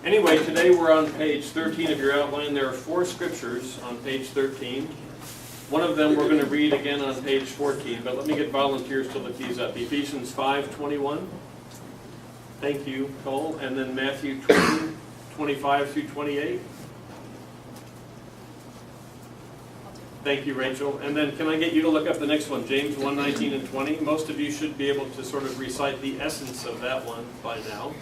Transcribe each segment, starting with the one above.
Anyway, today we're on page 13 of your outline. There are 4 scriptures on page 13. One of them we're going to read again on page 14, but let me get volunteers to look these up. Ephesians 5:21. Thank you, Cole. And then Matthew 20:25 through 28. Thank you, Rachel. And then can I get you to look up the next one, James 1:19 and 20? Most of you should be able to sort of recite the essence of that one by now.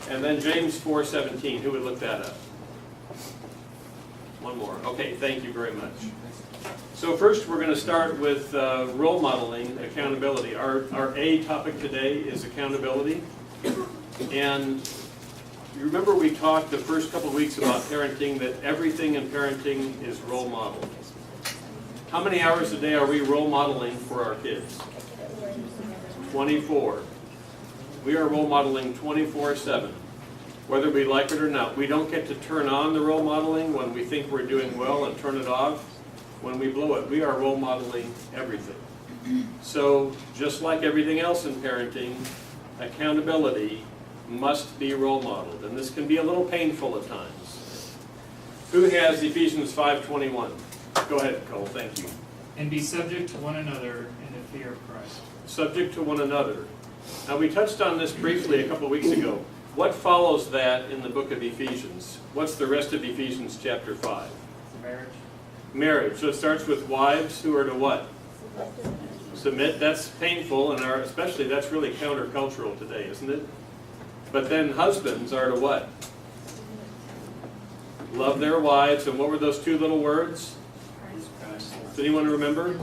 And then James 4:17. Who would look that up? One more. Okay, thank you very much. So first we're going to start with role modeling accountability. Our A topic today is accountability. And you remember we talked the first couple of weeks about parenting, that everything in parenting is role modeled. How many hours a day are we role modeling for our kids? 24. We are role modeling 24/7. Whether we like it or not. We don't get to turn on the role modeling when we think we're doing well and turn it off when we blow it. We are role modeling everything. So just like everything else in parenting, accountability must be role modeled. And this can be a little painful at times. Who has Ephesians 5:21? Go ahead, Cole. Thank you. And be subject to one another in the fear of Christ. Subject to one another. Now we touched on this briefly a couple of weeks ago. What follows that in the book of Ephesians? What's the rest of Ephesians chapter 5? Marriage. Marriage. So it starts with wives who are to what? Submit. That's painful, and especially that's really countercultural today, isn't it? But then husbands are to what? Love their wives. And what were those 2 little words? Does anyone remember?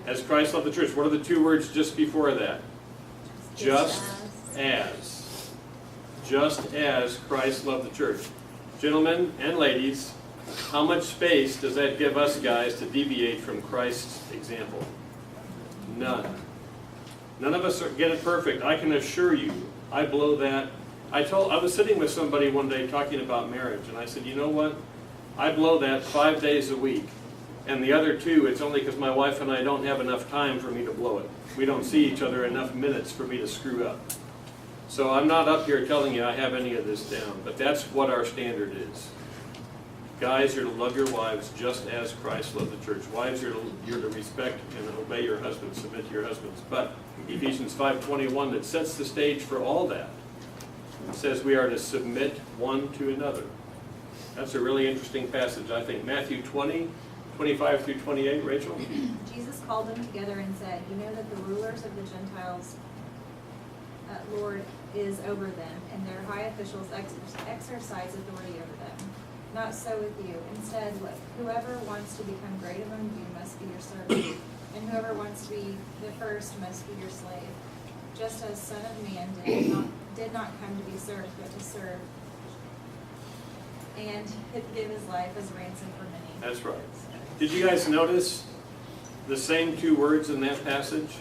As Christ loved the church. What are the 2 words just before that? Just as. Just as Christ loved the church. Gentlemen and ladies, how much space does that give us guys to deviate from Christ's example? None. None of us get it perfect. I can assure you, I blow that. I was sitting with somebody one day talking about marriage, and I said, you know what? I blow that 5 days a week. And the other 2, it's only because my wife and I don't have enough time for me to blow it. We don't see each other enough minutes for me to screw up. So I'm not up here telling you I have any of this down, but that's what our standard is. Guys, you're to love your wives just as Christ loved the church. Wives, you're to respect and obey your husbands, submit to your husbands. But Ephesians 5:21, that sets the stage for all that. It says we are to submit one to another. That's a really interesting passage, I think. Matthew 20:25 through 28, Rachel? Jesus called them together and said, you know that the rulers of the Gentiles, Lord is over them, and their high officials exercise authority over them. Not so with you. Instead, whoever wants to become great among you must be your servant, and whoever wants to be the first must be your slave. Just as Son of Man did not come to be served, but to serve, and give his life as ransom for many. That's right. Did you guys notice the same 2 words in that passage?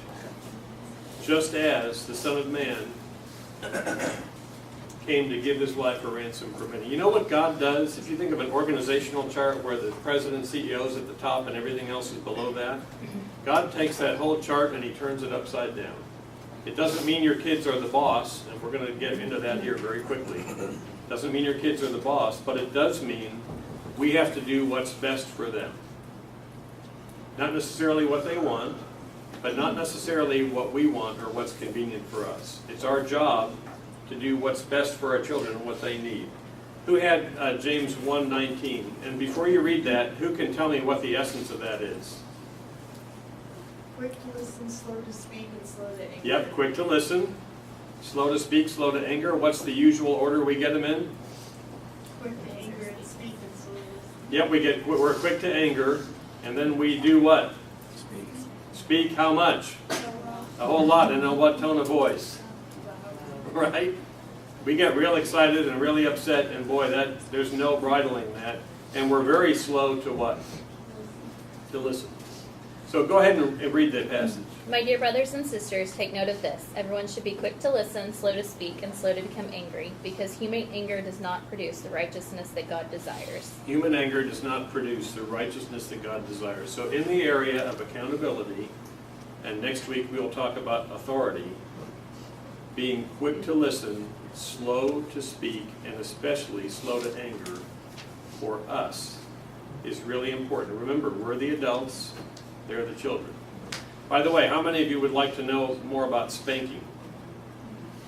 Just as the Son of Man came to give his life a ransom for many. You know what God does? If you think of an organizational chart where the president, CEO is at the top and everything else is below that, God takes that whole chart and he turns it upside down. It doesn't mean your kids are the boss, and we're going to get into that here very quickly. It doesn't mean your kids are the boss, but it does mean we have to do what's best for them. Not necessarily what they want, but not necessarily what we want or what's convenient for us. It's our job to do what's best for our children and what they need. Who had James 1:19? And before you read that, who can tell me what the essence of that is? Quick to listen, slow to speak, and slow to anger. Yep, quick to listen, slow to speak, slow to anger. What's the usual order we get them in? Quick to anger and speak and slow to Yep, we're quick to anger, and then we do what? Speak how much? A whole lot, and in what tone of voice? Right? We get real excited and really upset, and boy, there's no bridling that. And we're very slow to what? To listen. So go ahead and read that passage. My dear brothers and sisters, take note of this. Everyone should be quick to listen, slow to speak, and slow to become angry, because human anger does not produce the righteousness that God desires. Human anger does not produce the righteousness that God desires. So in the area of accountability, and next week we'll talk about authority, being quick to listen slow to speak, and especially slow to anger for us is really important. Remember, we're the adults, they're the children. By the way, how many of you would like to know more about spanking?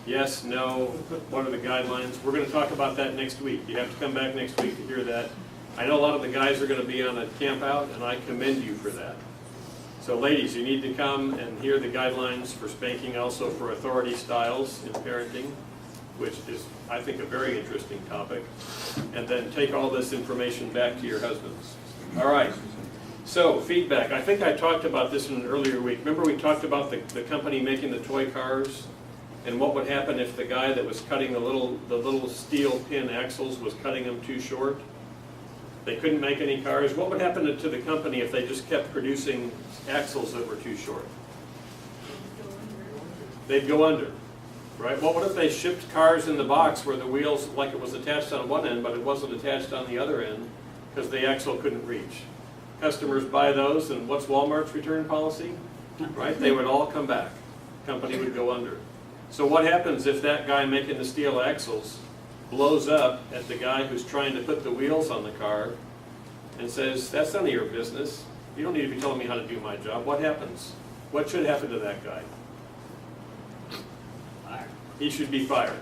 Yes, no, what are the guidelines? We're going to talk about that next week. You have to come back next week to hear that. I know a lot of the guys are going to be on a camp out, and I commend you for that. So ladies, you need to come and hear the guidelines for spanking, also for authority styles in parenting, which is, I think, a very interesting topic. And then take all this information back to your husbands. All right. So, feedback. I think I talked about this in an earlier week. Remember we talked about the company making the toy cars? And what would happen if the guy that was cutting the little steel pin axles was cutting them too short? They couldn't make any cars. What would happen to the company if they just kept producing axles that were too short? They'd go under, right? Well, what if they shipped cars in the box where the wheels, like it was attached on one end, but it wasn't attached on the other end because the axle couldn't reach? Customers buy those, and what's Walmart's return policy? Right? They would all come back. Company would go under. So what happens if that guy making the steel axles blows up at the guy who's trying to put the wheels on the car and says, that's none of your business. You don't need to be telling me how to do my job. What happens? What should happen to that guy? He should be fired,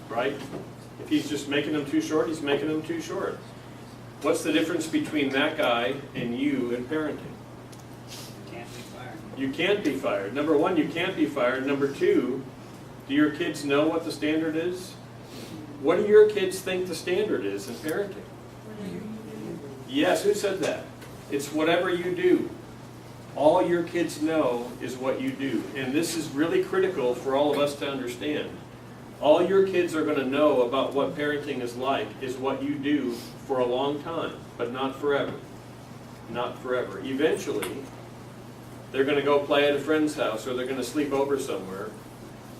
right? If he's just making them too short, he's making them too short. What's the difference between that guy and you in parenting? Can't be fired. You can't be fired. Number one, you can't be fired. Number two, do your kids know what the standard is? What do your kids think the standard is in parenting? Yes, who said that? It's whatever you do. All your kids know is what you do. And this is really critical for all of us to understand. All your kids are going to know about what parenting is like is what you do for a long time, but not forever. Not forever. Eventually, they're going to go play at a friend's house, or they're going to sleep over somewhere,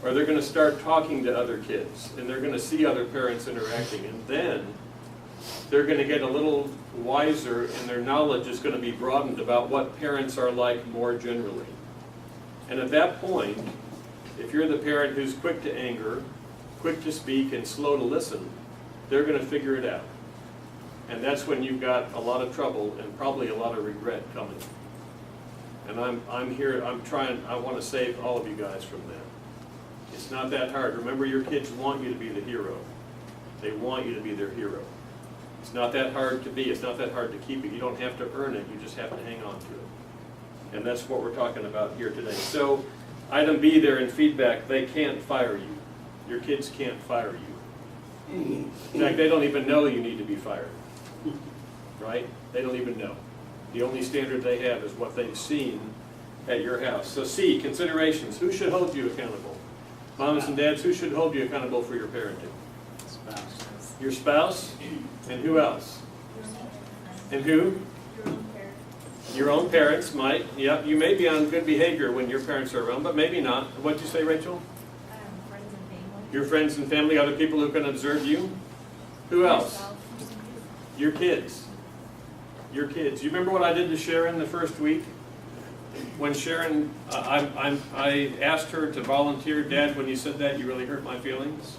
or they're going to start talking to other kids, and they're going to see other parents interacting, and then they're going to get a little wiser, and their knowledge is going to be broadened about what parents are like more generally. And at that point, if you're the parent who's quick to anger, quick to speak, and slow to listen, they're going to figure it out. And that's when you've got a lot of trouble and probably a lot of regret coming. And I'm here, I want to save all of you guys from that. It's not that hard. Remember, your kids want you to be the hero. They want you to be their hero. It's not that hard to be. It's not that hard to keep it. You don't have to earn it. You just have to hang on to it. And that's what we're talking about here today. So, item B there in feedback, they can't fire you. Your kids can't fire you. In fact, they don't even know you need to be fired. Right? They don't even know. The only standard they have is what they've seen at your house. So C, considerations. Who should hold you accountable? Moms and dads, who should hold you accountable for your parenting? Spouse. Your spouse? And who else? And who? Your own parents. Your own parents might. Yeah, you may be on good behavior when your parents are around, but maybe not. What'd you say, Rachel? Friends and family. Your friends and family, other people who can observe you? Who else? Yourself. Your kids. Your kids. You remember what I did to Sharon the first week? When Sharon, I asked her to volunteer. Dad, when you said that, you really hurt my feelings.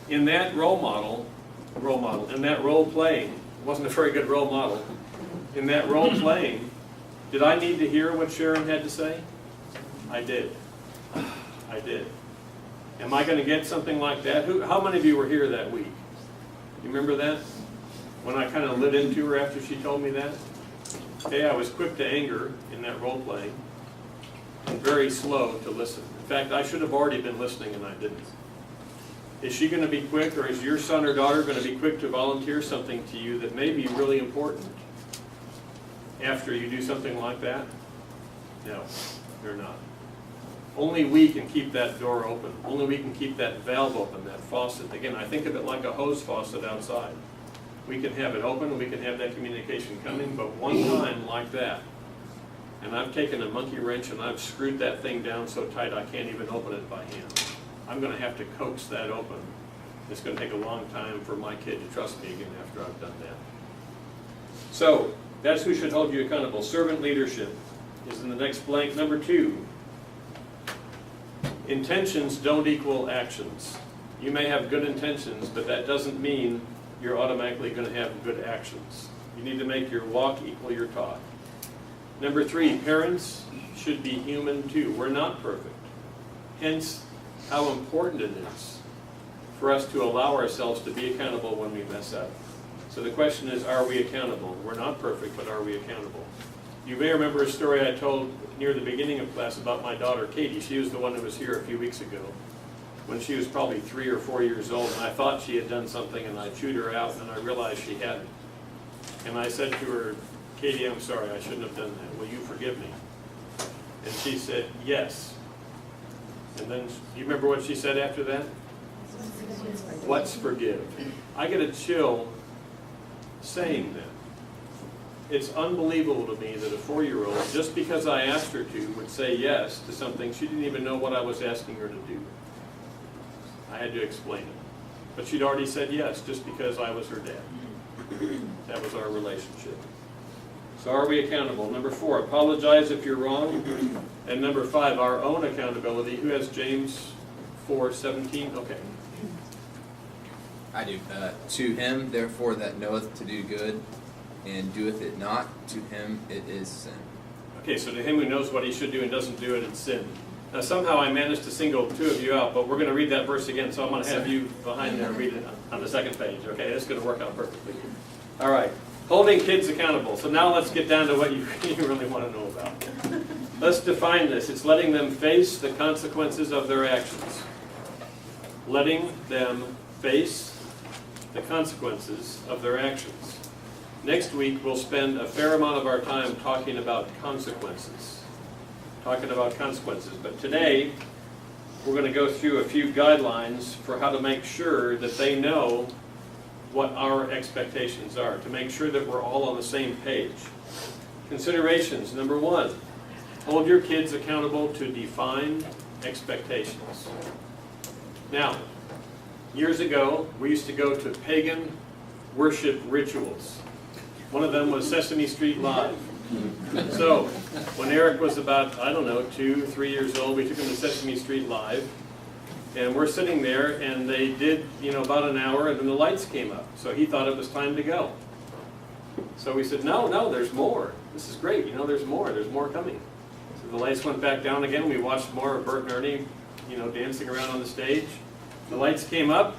In that role in that role playing, it wasn't a very good role model. In that role playing, did I need to hear what Sharon had to say? I did. I did. Am I going to get something like that? How many of you were here that week? You remember that? When I kind of lit into her after she told me that? Okay, I was quick to anger in that role playing and very slow to listen. In fact, I should have already been listening and I didn't. Is she going to be quick, or is your son or daughter going to be quick to volunteer something to you that may be really important after you do something like that? No, they're not. Only we can keep that door open. Only we can keep that valve open, that faucet. Again, I think of it like a hose faucet outside. We can have it open and we can have that communication coming, but one time like that, and I've taken a monkey wrench and I've screwed that thing down so tight I can't even open it by hand. I'm going to have to coax that open. It's going to take a long time for my kid to trust me again after I've done that. So, that's who should hold you accountable. Servant leadership is in the next blank. Number 2, intentions don't equal actions. You may have good intentions, but that doesn't mean you're automatically going to have good actions. You need to make your walk equal your talk. Number 3, parents should be human too. We're not perfect. Hence, how important it is for us to allow ourselves to be accountable when we mess up. So the question is, are we accountable? We're not perfect, but are we accountable? You may remember a story I told near the beginning of class about my daughter, Katie. She was the one who was here a few weeks ago, when she was probably 3 or 4 years old, and I thought she had done something, and I chewed her out, and I realized she hadn't. And I said to her, Katie, I'm sorry, I shouldn't have done that. Will you forgive me? And she said, yes. And then, do you remember what she said after that? What's forgive? I get a chill saying that. It's unbelievable to me that a 4-year-old, just because I asked her to, would say yes to something she didn't even know what I was asking her to do. I had to explain it. But she'd already said yes, just because I was her dad. That was our relationship. So are we accountable? Number 4, apologize if you're wrong. And number 5, our own accountability. Who has James 4:17? Okay. I do. To him, therefore, that knoweth to do good, and doeth it not, to him it is sin. Okay, so to him who knows what he should do and doesn't do it, it's sin. Now somehow I managed to single 2 of you out, but we're going to read that verse again, so I'm going to have you behind there read it on the second page. Okay, it's going to work out perfectly. All right, holding kids accountable. So now let's get down to what you really want to know about. Let's define this. It's letting them face the consequences of their actions. Letting them face the consequences of their actions. Next week, we'll spend a fair amount of our time talking about consequences. But today, we're going to go through a few guidelines for how to make sure that they know what our expectations are, to make sure that we're all on the same page. Considerations. Number 1, hold your kids accountable to defined expectations. Now, years ago, we used to go to pagan worship rituals. One of them was Sesame Street Live. So, when Eric was about, 2, 3 years old, we took him to Sesame Street Live. And we're sitting there, and they did, about an hour, and then the lights came up. So he thought it was time to go. So we said, no, there's more. This is great, there's more coming. So the lights went back down again. We watched more of Bert and Ernie, dancing around on the stage. The lights came up,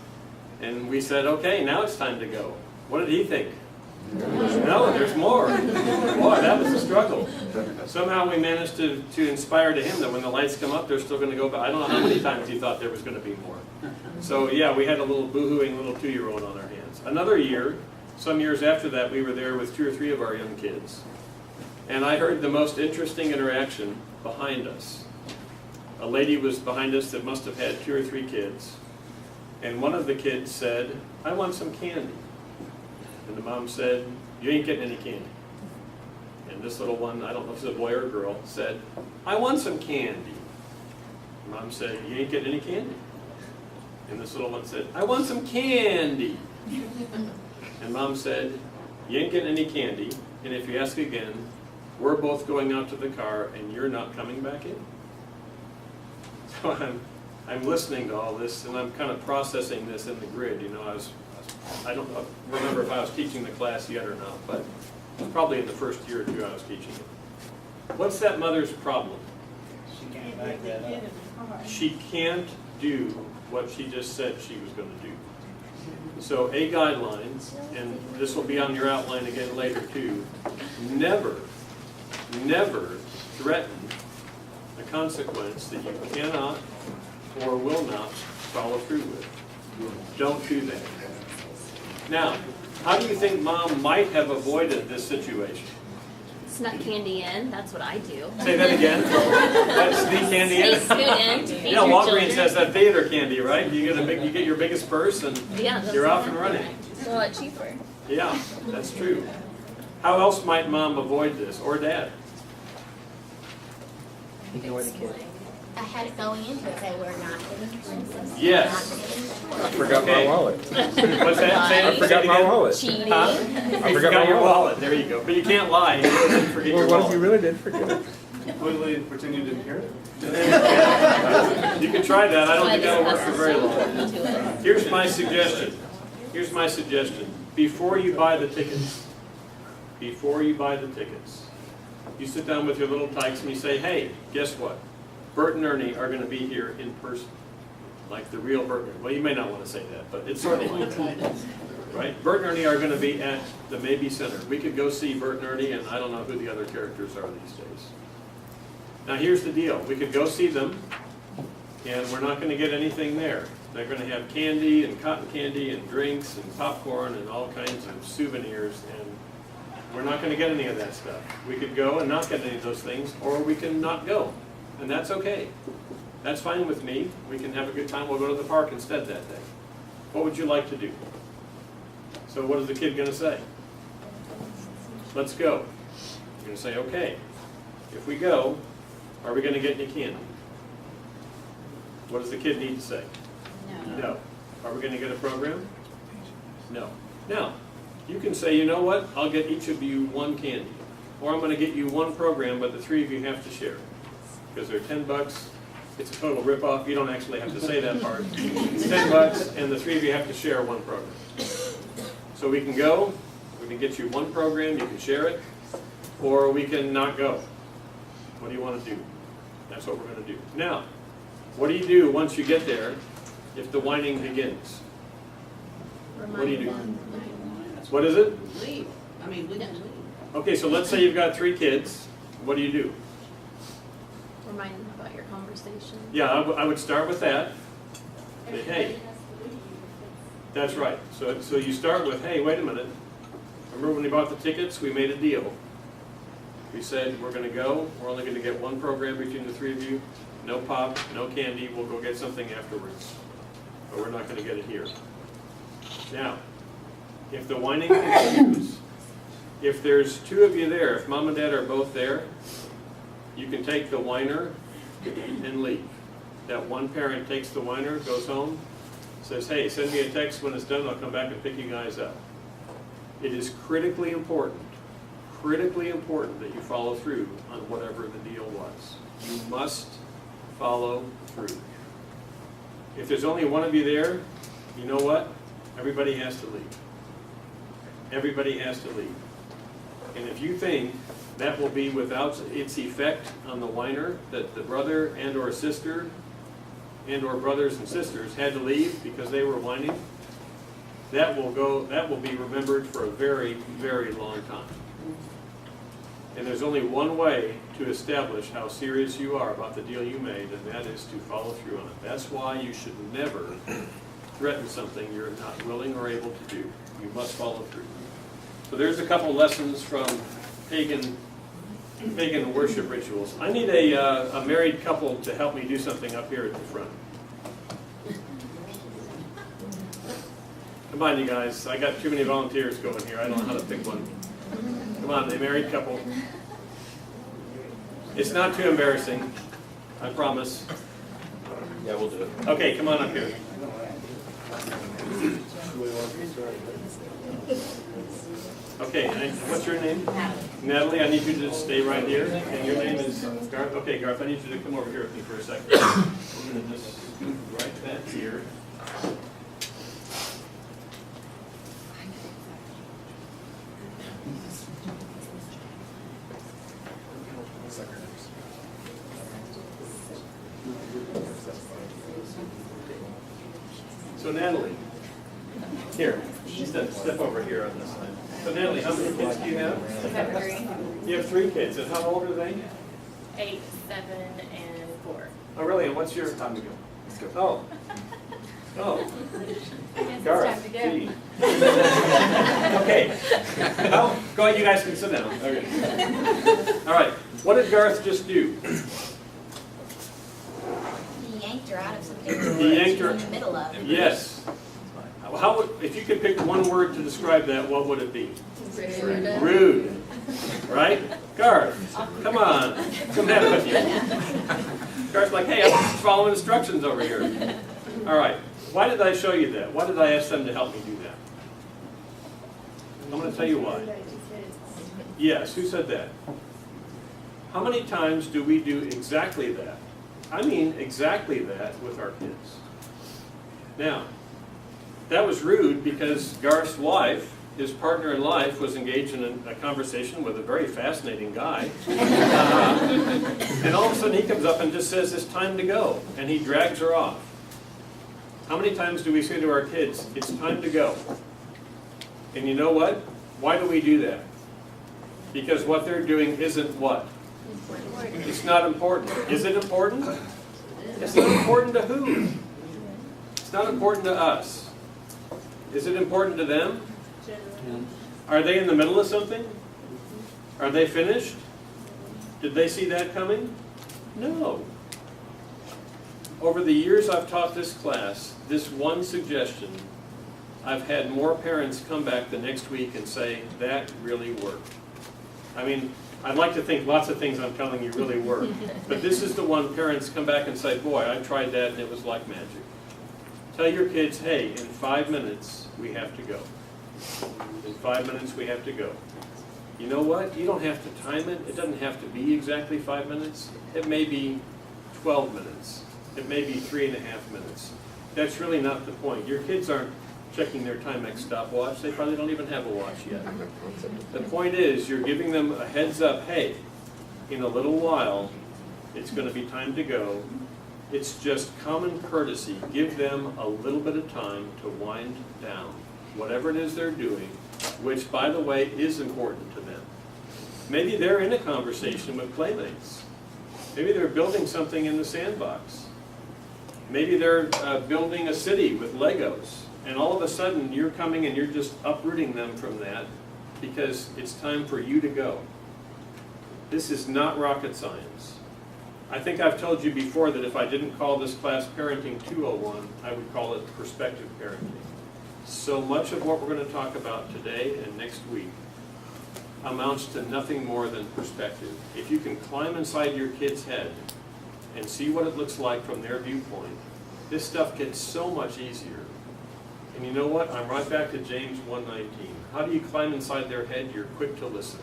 and we said, okay, now it's time to go. What did he think? No, there's more. Boy, that was a struggle. Somehow we managed to inspire to him that when the lights come up, they're still going to go back. I don't know how many times he thought there was going to be more. So yeah, we had a little boo-hooing little 2-year-old on our hands. Another year, some years after that, we were there with 2 or 3 of our young kids. And I heard the most interesting interaction behind us. A lady was behind us that must have had 2 or 3 kids. And one of the kids said, I want some candy. And the mom said, you ain't getting any candy. And this little one, I don't know if it's a boy or a girl, said, I want some candy. The mom said, you ain't getting any candy. And this little one said, I want some candy. And mom said, you ain't getting any candy, and if you ask again, we're both going out to the car and you're not coming back in. So I'm listening to all this, and I'm kind of processing this in the grid. I don't remember if I was teaching the class yet or not, but probably in the first year or 2 I was teaching it. What's that mother's problem? She can't back that up. She can't do what she just said she was going to do. So a guideline, and this will be on your outline again later too, never threaten a consequence that you cannot or will not follow through with. Don't do that. Now, how do you think mom might have avoided this situation? Snuck candy in. That's what I do. Say that again. That's the candy in. Sneak scoot in to feed your Walgreens children. has that theater candy, right? You get your biggest purse and Yeah, you're off and running. It's a lot cheaper. Yeah, that's true. How else might mom avoid this, or dad? Ignore the kid. I had it going into it, say we're not getting princess. Yes. I forgot my wallet. What's that? Say it- I say forgot it my again. wallet. Cheating. Huh? I You forgot forgot my your wallet. wallet. There you go. But you can't lie. You didn't forget Well, your what if wallet. you really did forget it? Completely pretend you didn't hear it? You can try that. I don't think that'll work for very long. long. Here's my suggestion. Here's my suggestion. Before you buy the tickets, you sit down with your little tykes and you say, hey, guess what? Bert and Ernie are going to be here in person. Like the real Bert and Ernie. Well, you may not want to say that, but it's sort of like that. Right? Bert and Ernie are going to be at the Maybe Center. We could go see Bert and Ernie, and I don't know who the other characters are these days. Now here's the deal. We could go see them, and we're not going to get anything there. They're going to have candy and cotton candy and drinks and popcorn and all kinds of souvenirs, and we're not going to get any of that stuff. We could go and not get any of those things, or we can not go, and that's okay. That's fine with me. We can have a good time. We'll go to the park instead that day. What would you like to do? So what is the kid going to say? Let's go. You're going to say, okay. If we go, are we going to get any candy? What does the kid need to say? No. Are we going to get a program? No. Now, you can say, you know what? I'll get each of you one candy. Or I'm going to get you one program, but the three of you have to share. Because they're $10. It's a total ripoff. You don't actually have to say that part. It's $10, and the three of you have to share one program. So we can go, we can get you one program, you can share it, or we can not go. What do you want to do? That's what we're going to do. Now, what do you do once you get there if the whining begins? What do you do? What is it? Leave. I mean, we didn't leave. Okay, so let's say you've got 3 kids. What do you do? Remind them about your conversation. Yeah, I would start with that. Say, hey. That's right. So you start with, hey, wait a minute. Remember when we bought the tickets, we made a deal. We said we're going to go. We're only going to get one program between the 3 of you. No pop, no candy. We'll go get something afterwards. But we're not going to get it here. Now, if the whining continues, if there's 2 of you there, if mom and dad are both there, you can take the whiner and leave. That one parent takes the whiner, goes home, says, hey, send me a text when it's done, I'll come back and pick you guys up. It is critically important that you follow through on whatever the deal was. You must follow through. If there's only one of you there, you know what? Everybody has to leave. Everybody has to leave. And if you think that will be without its effect on the whiner, that the brother and or sister and or brothers and sisters had to leave because they were whining, that will be remembered for a very, very long time. And there's only one way to establish how serious you are about the deal you made, and that is to follow through on it. That's why you should never threaten something you're not willing or able to do. You must follow through. So there's a couple lessons from pagan worship rituals. I need a married couple to help me do something up here at the front. Come on, you guys. I got too many volunteers going here. I don't know how to pick one. Come on, a married couple. It's not too embarrassing. I promise. Yeah, we'll do it. Okay, come on up here. Okay, what's your name? Natalie, I need you to stay right here. And your name is Garth? Okay, Garth, I need you to come over here with me for a second. I'm going to just write that here. So Natalie, here, step over here on this side. So Natalie, how many kids do you have? I have 3. You have 3 kids, and how old are they? 8, 7, and 4. Oh, really? And what's your time to go? Let's go. Oh. Garth. Gee. Okay. Well, go ahead, you guys can sit down. Okay. All right. What did Garth just do? He yanked her out of something He yanked her in the middle of. Yes. How would, if you could pick one word to describe that, what would it be? Rude. Rude. Right? Garth, come on. Come have it with you. Garth's like, hey, I'm just following instructions over here. All right. Why did I show you that? Why did I ask them to help me do that? I'm going to tell you why. Yes, who said that? How many times do we do exactly that? I mean exactly that with our kids. Now, that was rude because Garth's wife, his partner in life, was engaged in a conversation with a very fascinating guy. And all of a sudden he comes up and just says, it's time to go. And he drags her off. How many times do we say to our kids, it's time to go? And you know what? Why do we do that? Because what they're doing isn't what? It's not important. Is it important? It's not important to who? It's not important to us. Is it important to them? Are they in the middle of something? Are they finished? Did they see that coming? No. Over the years I've taught this class, this one suggestion, I've had more parents come back the next week and say, that really worked. I mean, I'd like to think lots of things I'm telling you really work. But this is the one parents come back and say, boy, I tried that and it was like magic. Tell your kids, hey, in 5 minutes, we have to go. In 5 minutes, we have to go. You know what? You don't have to time it. It doesn't have to be exactly 5 minutes. It may be 12 minutes. It may be 3.5 minutes. That's really not the point. Your kids aren't checking their Timex stopwatch. They probably don't even have a watch yet. The point is, you're giving them a heads up, hey, in a little while, it's going to be time to go. It's just common courtesy. Give them a little bit of time to wind down, whatever it is they're doing, which, by the way, is important to them. Maybe they're in a conversation with playmates. Maybe they're building something in the sandbox. Maybe they're building a city with Legos. And all of a sudden, you're coming and you're just uprooting them from that because it's time for you to go. This is not rocket science. I think I've told you before that if I didn't call this class Parenting 201, I would call it Perspective Parenting. So much of what we're going to talk about today and next week amounts to nothing more than perspective. If you can climb inside your kid's head and see what it looks like from their viewpoint, this stuff gets so much easier. And you know what? I'm right back to James 1:19. How do you climb inside their head? You're quick to listen.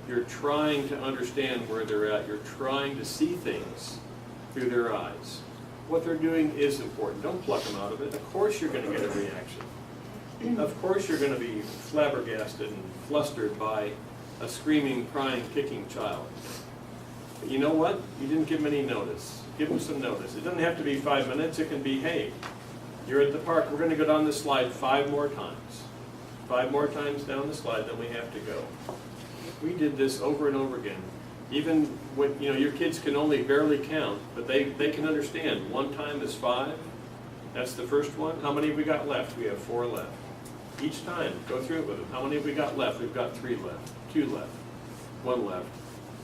You're trying to understand where they're at. You're trying to see things through their eyes. What they're doing is important. Don't pluck them out of it. Of course you're going to get a reaction. Of course you're going to be flabbergasted and flustered by a screaming, crying, kicking child. But you know what? You didn't give them any notice. Give them some notice. It doesn't have to be 5 minutes. It can be, hey, you're at the park. We're going to go down this slide 5 more times. 5 more times down the slide, then we have to go. We did this over and over again. Even when, your kids can only barely count, but they can understand. 1 time is 5. That's the first one. How many have we got left? We have 4 left. Each time, go through it with them. How many have we got left? We've got 3 left, 2 left, 1 left.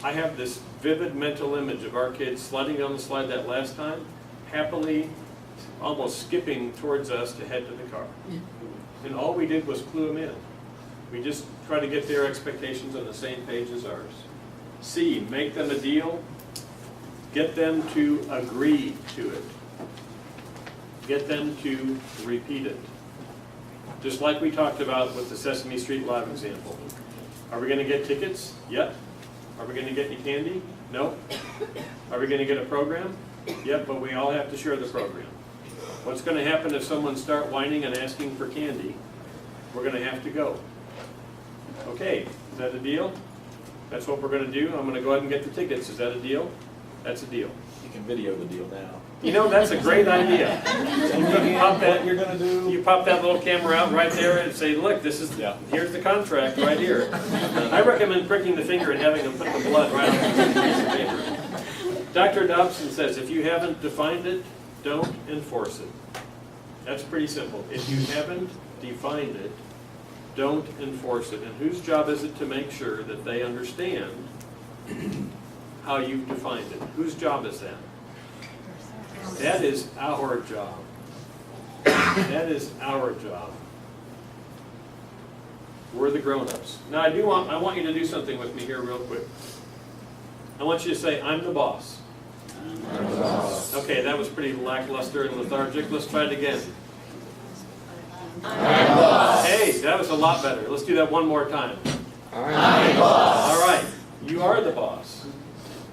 I have this vivid mental image of our kids sliding down the slide that last time, happily, almost skipping towards us to head to the car. And all we did was clue them in. We just try to get their expectations on the same page as ours. C, make them a deal. Get them to agree to it. Get them to repeat it. Just like we talked about with the Sesame Street Live example. Are we going to get tickets? Yep. Are we going to get any candy? Nope. Are we going to get a program? Yep, but we all have to share the program. What's going to happen if someone starts whining and asking for candy? We're going to have to go. Okay, is that a deal? That's what we're going to do. I'm going to go ahead and get the tickets. Is that a deal? That's a deal. You can video the deal now. That's a great idea. You're going to do. You pop that little camera out right there and say, look, here's the contract right here. I recommend pricking the finger and having them put the blood right on the piece of paper. Dr. Dobson says, if you haven't defined it, don't enforce it. That's pretty simple. If you haven't defined it, don't enforce it. And whose job is it to make sure that they understand how you've defined it? Whose job is that? That is our job. That is our job. We're the grown-ups. Now I want you to do something with me here real quick. I want you to say, I'm the boss. I'm the boss. Okay, that was pretty lackluster and lethargic. Let's try it again. I'm the boss. Hey, that was a lot better. Let's do that one more time. I'm the boss. All right, you are the boss.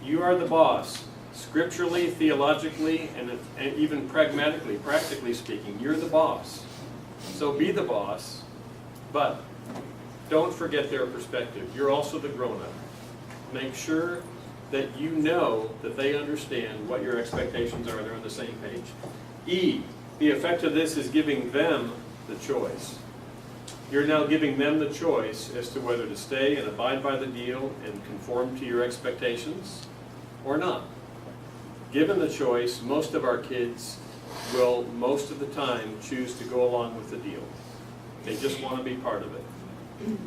You are the boss. Scripturally, theologically, and even pragmatically, practically speaking, you're the boss. So be the boss, but don't forget their perspective. You're also the grown-up. Make sure that you know that they understand what your expectations are. They're on the same page. E, the effect of this is giving them the choice. You're now giving them the choice as to whether to stay and abide by the deal and conform to your expectations or not. Given the choice, most of our kids will, most of the time, choose to go along with the deal. They just want to be part of it.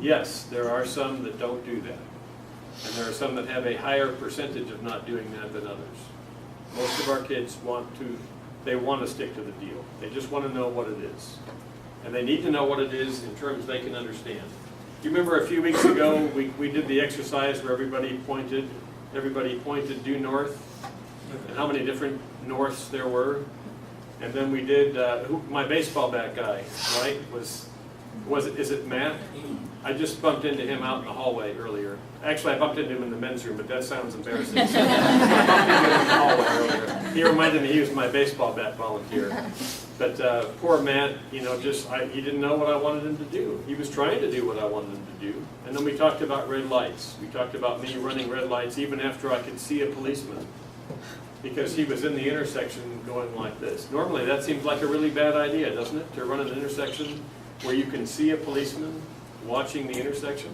Yes, there are some that don't do that. And there are some that have a higher percentage of not doing that than others. Most of our kids want to stick to the deal. They just want to know what it is. And they need to know what it is in terms they can understand. You remember a few weeks ago, we did the exercise where everybody pointed due north, and how many different norths there were. And then we did, my baseball bat guy, right, is it Matt? I just bumped into him out in the hallway earlier. Actually, I bumped into him in the men's room, but that sounds embarrassing. So I bumped into him in the hallway earlier. He reminded me he was my baseball bat volunteer. But poor Matt, he didn't know what I wanted him to do. He was trying to do what I wanted him to do. And then we talked about red lights. We talked about me running red lights even after I could see a policeman, because he was in the intersection going like this. Normally that seems like a really bad idea, doesn't it? To run an intersection where you can see a policeman watching the intersection.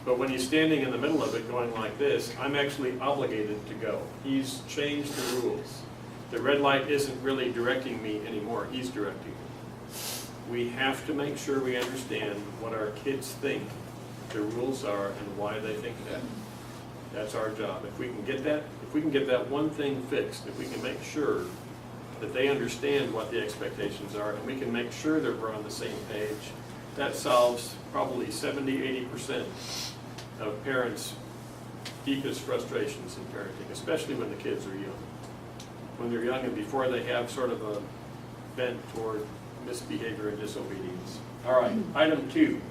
But when he's standing in the middle of it going like this, I'm actually obligated to go. He's changed the rules. The red light isn't really directing me anymore, he's directing me. We have to make sure we understand what our kids think the rules are and why they think that. That's our job. If we can get that one thing fixed, if we can make sure that they understand what the expectations are, and we can make sure that we're on the same page, that solves probably 70–80% of parents' deepest frustrations in parenting, especially when the kids are young. When they're young and before they have sort of a bent toward misbehavior and disobedience. All right, item 2.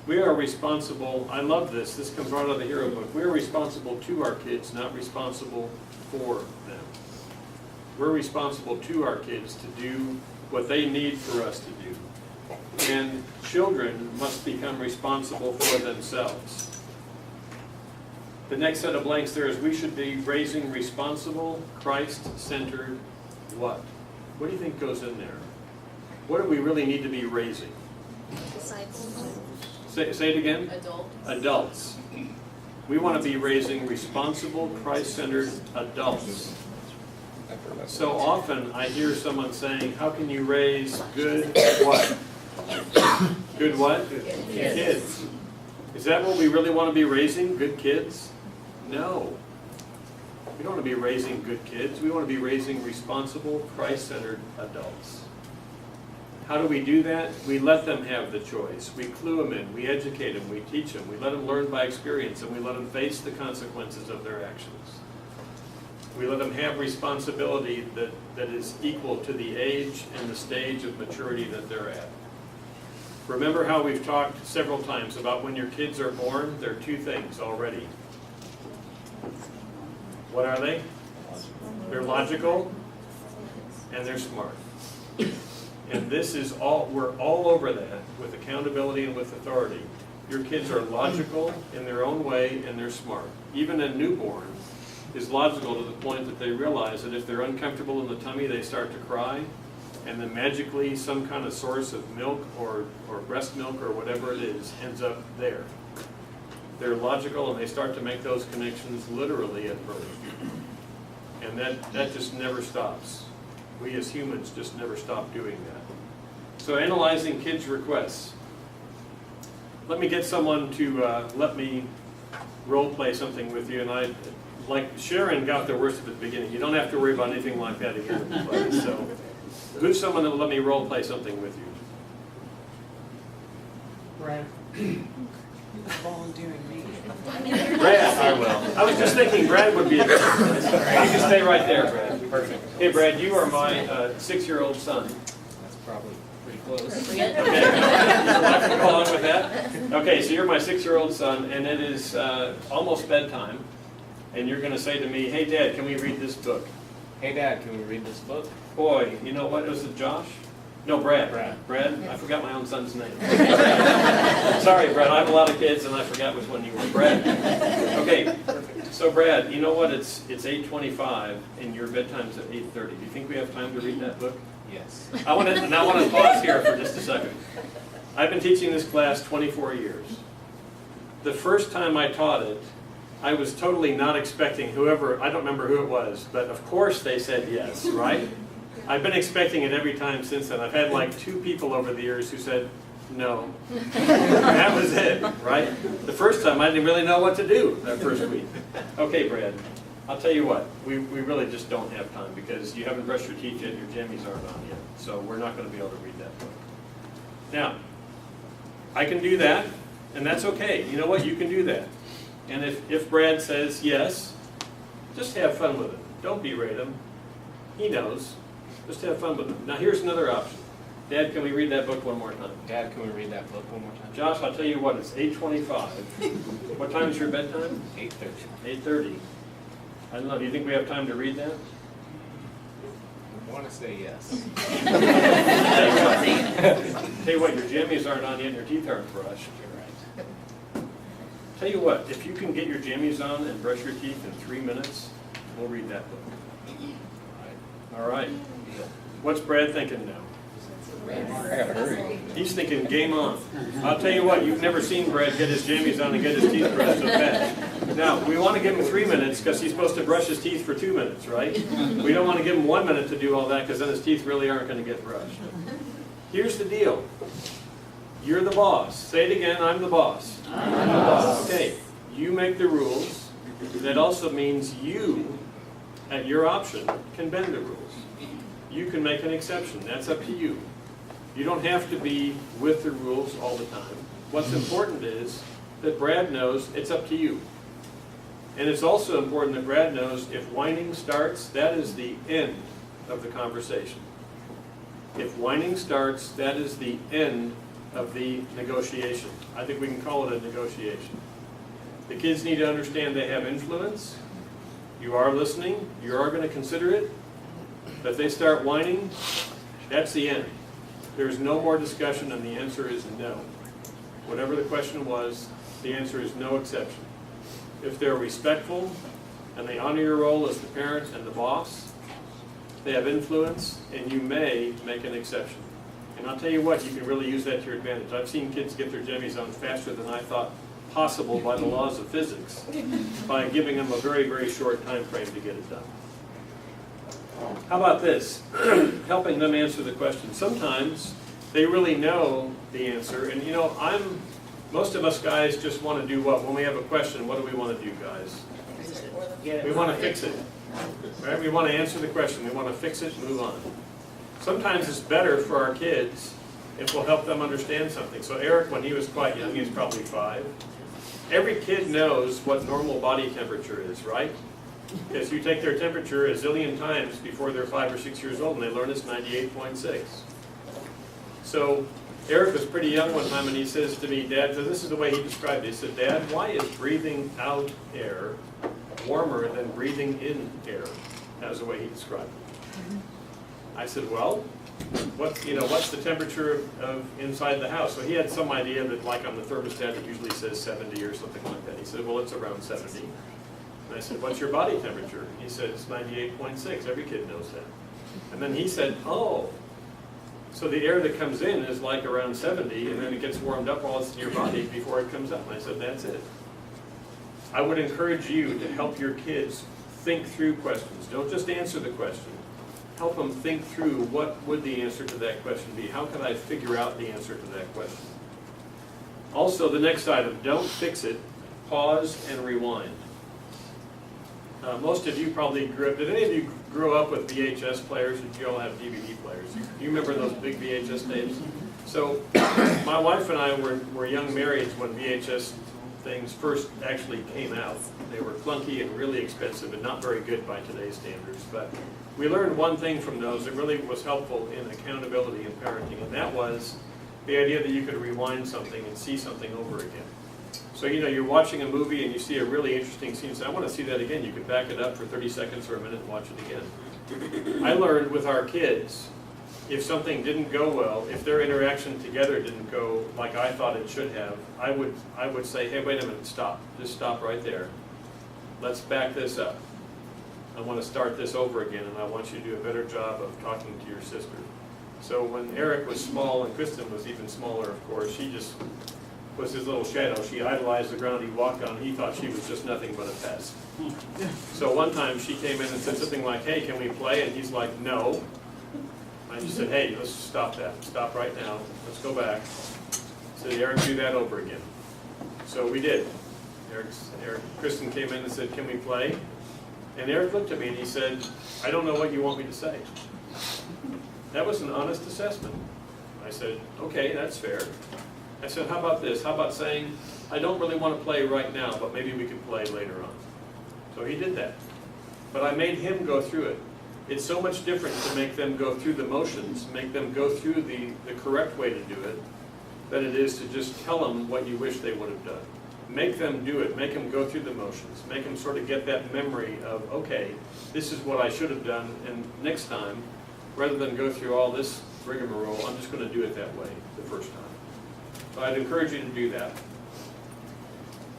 We are responsible, I love this, this comes right out of the Hero book. We are responsible to our kids, not responsible for them. We're responsible to our kids to do what they need for us to do. And children must become responsible for themselves. The next set of blanks there is we should be raising responsible, Christ-centered what? What do you think goes in there? What do we really need to be raising? Say it again? Adults. We want to be raising responsible, Christ-centered adults. So often I hear someone saying, how can you raise good what? Good what? Kids. Is that what we really want to be raising? Good kids? No. We don't want to be raising good kids. We want to be raising responsible, Christ-centered adults. How do we do that? We let them have the choice. We clue them in. We educate them. We teach them. We let them learn by experience, and we let them face the consequences of their actions. We let them have responsibility that is equal to the age and the stage of maturity that they're at. Remember how we've talked several times about when your kids are born, there are two things already. What are they? They're logical and they're smart. And this is we're all over that with accountability and with authority. Your kids are logical in their own way and they're smart. Even a newborn is logical to the point that they realize that if they're uncomfortable in the tummy, they start to cry, and then magically some kind of source of milk or breast milk or whatever it is ends up there. They're logical and they start to make those connections literally at birth. And that just never stops. We as humans just never stop doing that. So analyzing kids' requests. Let me get someone to let me role play something with you, and like Sharon got the worst of it at the beginning. You don't have to worry about anything like that again in the class. So who's someone that will let me role play something with you? Brad. Volunteering me. Brad, I will. I was just thinking Brad would be a good one. You can stay right there, Brad. Perfect. Hey, Brad, you are my 6-year-old son. That's probably pretty close. Okay, I can go on with that. Okay, so you're my 6-year-old son, and it is almost bedtime. and you're going to say to me, hey, Dad, can we read this book? Hey, Dad, can we read this book? Boy, you know what? Was it Josh? No, Brad. Brad. I forgot my own son's name. Sorry, Brad. I have a lot of kids, and I forgot which one you were. Brad. Okay. So, Brad, you know what? It's 8:25, and your bedtime's at 8:30. Do you think we have time to read that book? Yes. I want to pause here for just a second. I've been teaching this class 24 years. The first time I taught it, I was totally not expecting whoever, I don't remember who it was, but of course they said yes, right? I've been expecting it every time since then. I've had like 2 people over the years who said no. That was it, right? The first time I didn't really know what to do that first week. Okay, Brad, I'll tell you what, we really just don't have time because you haven't brushed your teeth yet, your jammies aren't on yet, so we're not going to be able to read that book. Now, I can do that, and that's okay. You know what? You can do that. And if Brad says yes, just have fun with it. Don't berate him. He knows. Just have fun with him. Now here's another option. Dad, can we read that book one more time? Dad, can we read that book one more time? Josh, I'll tell you what, it's 8:25. What time is your bedtime? 8:30. 8:30. I don't know, do you think we have time to read that? I want to say yes. Tell you what, your jammies aren't on yet and your teeth aren't brushed. You're right. Tell you what, if you can get your jammies on and brush your teeth in 3 minutes, we'll read that book. All right. What's Brad thinking now? I gotta hurry. He's thinking game on. I'll tell you what, you've never seen Brad get his jammies on and get his teeth brushed so fast. Now, we want to give him 3 minutes because he's supposed to brush his teeth for 2 minutes, right? We don't want to give him 1 minute to do all that because then his teeth really aren't going to get brushed. Here's the deal. You're the boss. Say it again, I'm the boss. I'm the boss. Okay, you make the rules. That also means you, at your option, can bend the rules. You can make an exception. That's up to you. You don't have to be with the rules all the time. What's important is that Brad knows it's up to you. And it's also important that Brad knows if whining starts, that is the end of the conversation. If whining starts, that is the end of the negotiation. I think we can call it a negotiation. The kids need to understand they have influence. You are listening. You are going to consider it. But if they start whining, that's the end. There's no more discussion, and the answer is no. Whatever the question was, the answer is no exception. If they're respectful and they honor your role as the parent and the boss, they have influence, and you may make an exception. And I'll tell you what, you can really use that to your advantage. I've seen kids get their jammies on faster than I thought possible by the laws of physics, by giving them a very, very short time frame to get it done. How about this? Helping them answer the question. Sometimes they really know the answer, and you know, most of us guys just want to do what? When we have a question, what do we want to do, guys? We want to fix it. Right? We want to answer the question. We want to fix it and move on. Sometimes it's better for our kids if we'll help them understand something. So Eric, when he was quite young, he was probably 5. Every kid knows what normal body temperature is, right? Because you take their temperature a zillion times before they're 5 or 6 years old, and they learn it's 98.6. So Eric was pretty young one time, and he says to me, Dad, so this is the way he described it. He said, Dad, why is breathing out air warmer than breathing in air? That was the way he described it. I said, well, what's the temperature of inside the house? So he had some idea that, like on the thermostat, it usually says 70 or something like that. He said, well, it's around 70. And I said, what's your body temperature? He said, it's 98.6. Every kid knows that. And then he said, oh, so the air that comes in is like around 70, and then it gets warmed up while it's in your body before it comes out. And I said, that's it. I would encourage you to help your kids think through questions. Don't just answer the question. Help them think through what would the answer to that question be. How can I figure out the answer to that question? Also, the next item, don't fix it. Pause and rewind. Most of you probably grew up, did any of you grow up with VHS players? Did you all have DVD players? You remember those big VHS tapes? So my wife and I were young marrieds when VHS things first actually came out. They were clunky and really expensive and not very good by today's standards. But we learned one thing from those that really was helpful in accountability and parenting, and that was the idea that you could rewind something and see something over again. So, you're watching a movie and you see a really interesting scene, so I want to see that again. You could back it up for 30 seconds or a minute and watch it again. I learned with our kids, if something didn't go well, if their interaction together didn't go like I thought it should have, I would say, hey, wait a minute, stop. Just stop right there. Let's back this up. I want to start this over again, and I want you to do a better job of talking to your sister. So when Eric was small and Kristen was even smaller, of course, she just was his little shadow. She idolized the ground he walked on. He thought she was just nothing but a pest. So one time she came in and said something like, hey, can we play? And he's like, no. I just said, hey, let's stop that. Stop right now. Let's go back. Said, Eric, do that over again. So we did. Kristen came in and said, can we play? And Eric looked at me and he said, I don't know what you want me to say. That was an honest assessment. I said, okay, that's fair. I said, how about this? How about saying, I don't really want to play right now, but maybe we could play later on. So he did that. But I made him go through it. It's so much different to make them go through the motions, make them go through the correct way to do it, than it is to just tell them what you wish they would have done. Make them do it, make them go through the motions, make them sort of get that memory of, okay, this is what I should have done, and next time, rather than go through all this rigmarole, I'm just going to do it that way the first time. So I'd encourage you to do that.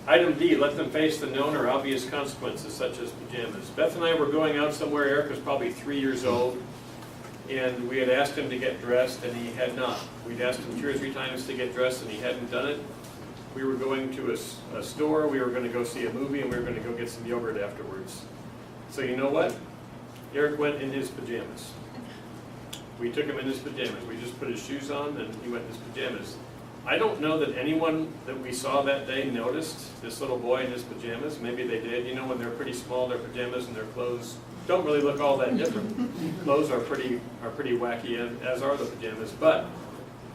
Item D, let them face the known or obvious consequences, such as pajamas. Beth and I were going out somewhere. Eric was probably 3 years old, and we had asked him to get dressed, and he had not. We'd asked him 2 or 3 times to get dressed, and he hadn't done it. We were going to a store, we were going to go see a movie, and we were going to go get some yogurt afterwards. So you know what? Eric went in his pajamas. We took him in his pajamas. We just put his shoes on, and he went in his pajamas. I don't know that anyone that we saw that day noticed this little boy in his pajamas. Maybe they did. When they're pretty small, their pajamas and their clothes don't really look all that different. Clothes are pretty wacky, as are the pajamas. But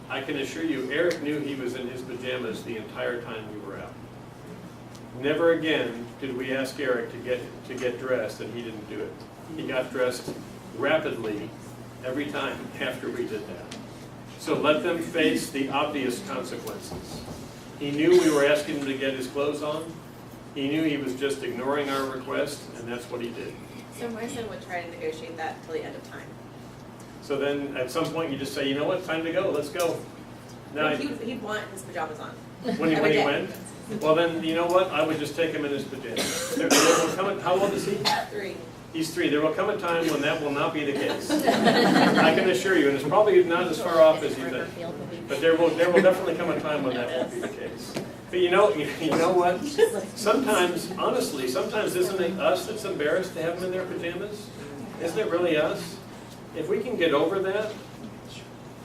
I can assure you, Eric knew he was in his pajamas the entire time we were out. Never again did we ask Eric to get dressed, and he didn't do it. He got dressed rapidly every time after we did that. So let them face the obvious consequences. He knew we were asking him to get his clothes on. He knew he was just ignoring our request, and that's what he did. So my son would try to negotiate that till the end of time. So then at some point you just say, you know what, time to go, let's go. Now, He'd want his pajamas on. when he went, well then, you know what, I would just take him in his pajamas. There will come how old is he? 3. He's 3. There will come a time when that will not be the case. I can assure you, and it's probably not as far off as you think. But there will definitely come a time when that won't be the case. But you know what? Sometimes, honestly, isn't it us that's embarrassed to have them in their pajamas? Isn't it really us? If we can get over that,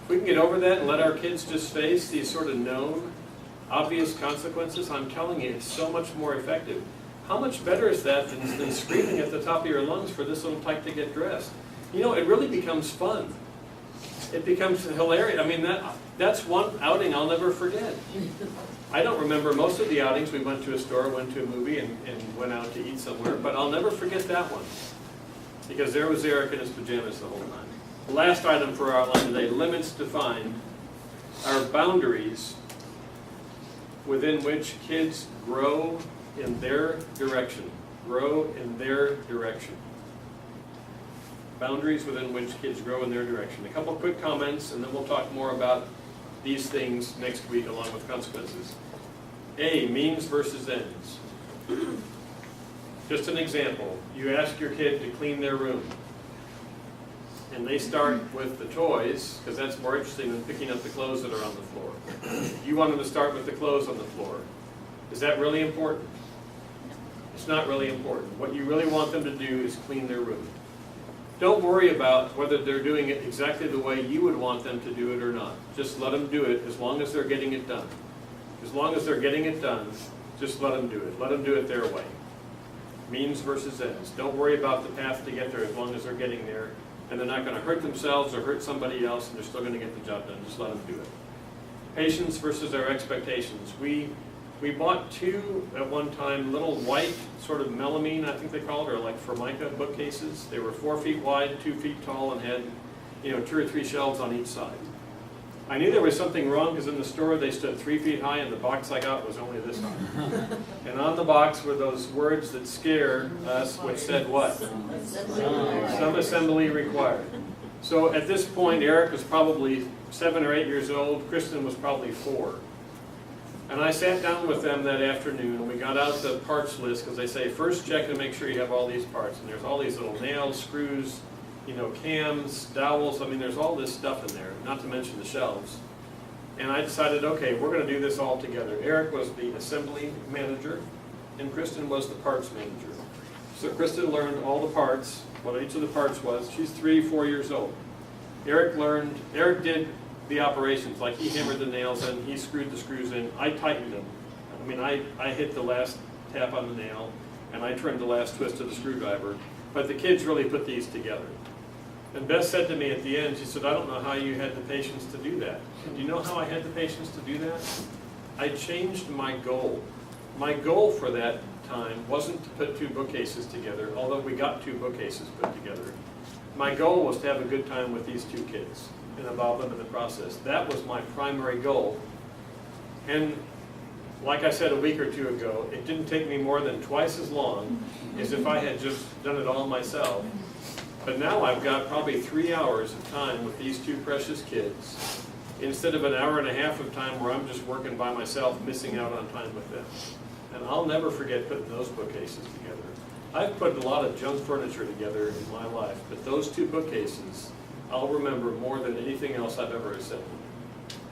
and let our kids just face these sort of known, obvious consequences, I'm telling you, it's so much more effective. How much better is that than screaming at the top of your lungs for this little tyke to get dressed? It really becomes fun. It becomes hilarious. I mean, that's one outing I'll never forget. I don't remember most of the outings. We went to a store, went to a movie, and went out to eat somewhere, but I'll never forget that one. Because there was Eric in his pajamas the whole time. The last item for our outline today, limits defined, are boundaries within which kids grow in their direction. Grow in their direction. Boundaries within which kids grow in their direction. A couple quick comments, and then we'll talk more about these things next week along with consequences. A, means versus ends. Just an example. You ask your kid to clean their room, and they start with the toys, because that's more interesting than picking up the clothes that are on the floor. You want them to start with the clothes on the floor. Is that really important? It's not really important. What you really want them to do is clean their room. Don't worry about whether they're doing it exactly the way you would want them to do it or not. Just let them do it as long as they're getting it done. As long as they're getting it done, just let them do it. Let them do it their way. Means versus ends. Don't worry about the path to get there as long as they're getting there. And they're not going to hurt themselves or hurt somebody else, and they're still going to get the job done. Just let them do it. Patience versus our expectations. We bought 2 at one time, little white sort of melamine, I think they call it, or like Formica bookcases. They were 4 feet wide, 2 feet tall, and had 2 or 3 shelves on each side. I knew there was something wrong because in the store they stood 3 feet high and the box I got was only this high. And on the box were those words that scare us, which said what? Some assembly required. So at this point, Eric was probably 7 or 8 years old. Kristen was probably 4. And I sat down with them that afternoon, and we got out the parts list, because they say, first check and make sure you have all these parts. And there's all these little nails, screws, you know, cams, dowels. I mean, there's all this stuff in there, not to mention the shelves. And I decided, okay, we're going to do this all together. Eric was the assembly manager, and Kristen was the parts manager. So Kristen learned all the parts, what each of the parts was. She's 3, 4 years old. Eric did the operations, like he hammered the nails in, he screwed the screws in, I tightened them. I mean, I hit the last tap on the nail, and I trimmed the last twist of the screwdriver, but the kids really put these together. And Beth said to me at the end, she said, I don't know how you had the patience to do that. And do you know how I had the patience to do that? I changed my goal. My goal for that time wasn't to put 2 bookcases together, although we got 2 bookcases put together. My goal was to have a good time with these 2 kids and involve them in the process. That was my primary goal. And like I said a week or 2 ago, it didn't take me more than twice as long as if I had just done it all myself. But now I've got probably 3 hours of time with these 2 precious kids, instead of an hour and a half of time where I'm just working by myself, missing out on time with them. And I'll never forget putting those bookcases together. I've put a lot of junk furniture together in my life, but those 2 bookcases I'll remember more than anything else I've ever assembled.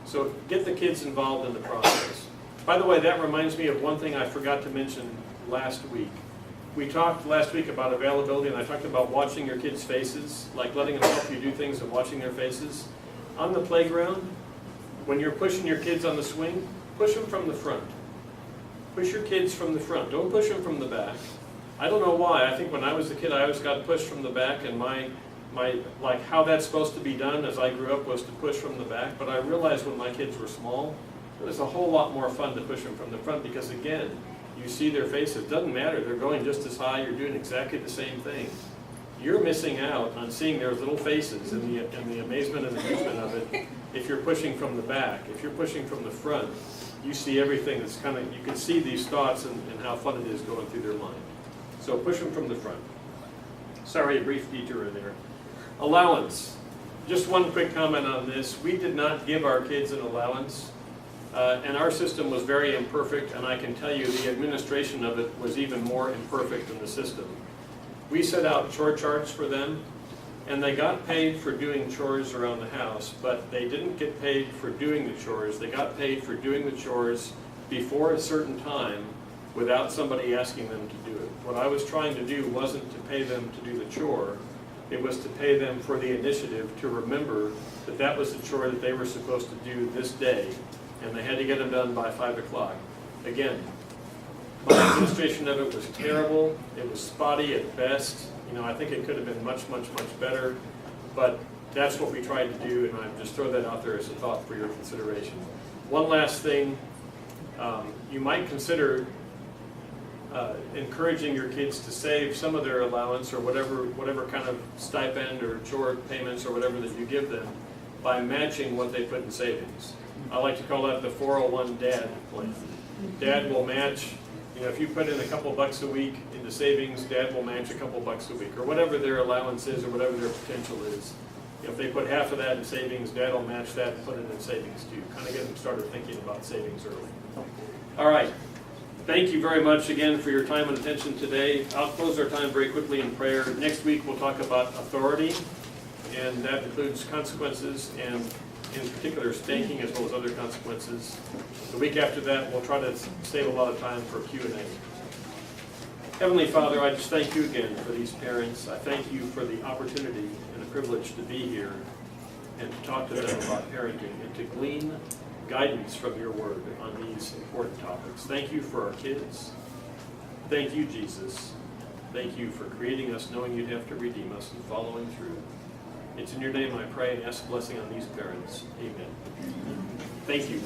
So get the kids involved in the process. By the way, that reminds me of one thing I forgot to mention last week. We talked last week about availability, and I talked about watching your kids' faces, like letting them help you do things and watching their faces. On the playground, when you're pushing your kids on the swing, push them from the front. Push your kids from the front. Don't push them from the back. I don't know why. I think when I was a kid, I always got pushed from the back, and my like how that's supposed to be done as I grew up was to push from the back. But I realized when my kids were small, it was a whole lot more fun to push them from the front because, again, you see their faces. It doesn't matter. They're going just as high. You're doing exactly the same thing. You're missing out on seeing their little faces and the amazement and amusement of it if you're pushing from the back. If you're pushing from the front, you see everything that's kind of, you can see these thoughts and how fun it is going through their mind. So push them from the front. Sorry, a brief detour there. Allowance. Just one quick comment on this. We did not give our kids an allowance. And our system was very imperfect, and I can tell you the administration of it was even more imperfect than the system. We set out chore charts for them, and they got paid for doing chores around the house, but they didn't get paid for doing the chores. They got paid for doing the chores before a certain time without somebody asking them to do it. What I was trying to do wasn't to pay them to do the chore. It was to pay them for the initiative to remember that that was the chore that they were supposed to do this day, and they had to get them done by 5 o'clock. Again, my administration of it was terrible. It was spotty at best. You know, I think it could have been much, much, much better, but that's what we tried to do, and I just throw that out there as a thought for your consideration. One last thing, you might consider encouraging your kids to save some of their allowance or whatever kind of stipend or chore payments or whatever that you give them by matching what they put in savings. I like to call that the 401 dad plan. Dad will match, you know, if you put in a couple bucks a week into savings, Dad will match a couple bucks a week, or whatever their allowance is or whatever their potential is. If they put half of that in savings, Dad will match that and put it in savings too. Kind of get them started thinking about savings early. All right. Thank you very much again for your time and attention today. I'll close our time very quickly in prayer. Next week we'll talk about authority, and that includes consequences and in particular spanking as well as other consequences. The week after that we'll try to save a lot of time for Q&A. Heavenly Father, I just thank you again for these parents. I thank you for the opportunity and the privilege to be here and to talk to them about parenting and to glean guidance from your word on these important topics. Thank you for our kids. Thank you, Jesus. Thank you for creating us, knowing you'd have to redeem us and following through. It's in your name I pray and ask blessing on these parents. Amen. Thank you.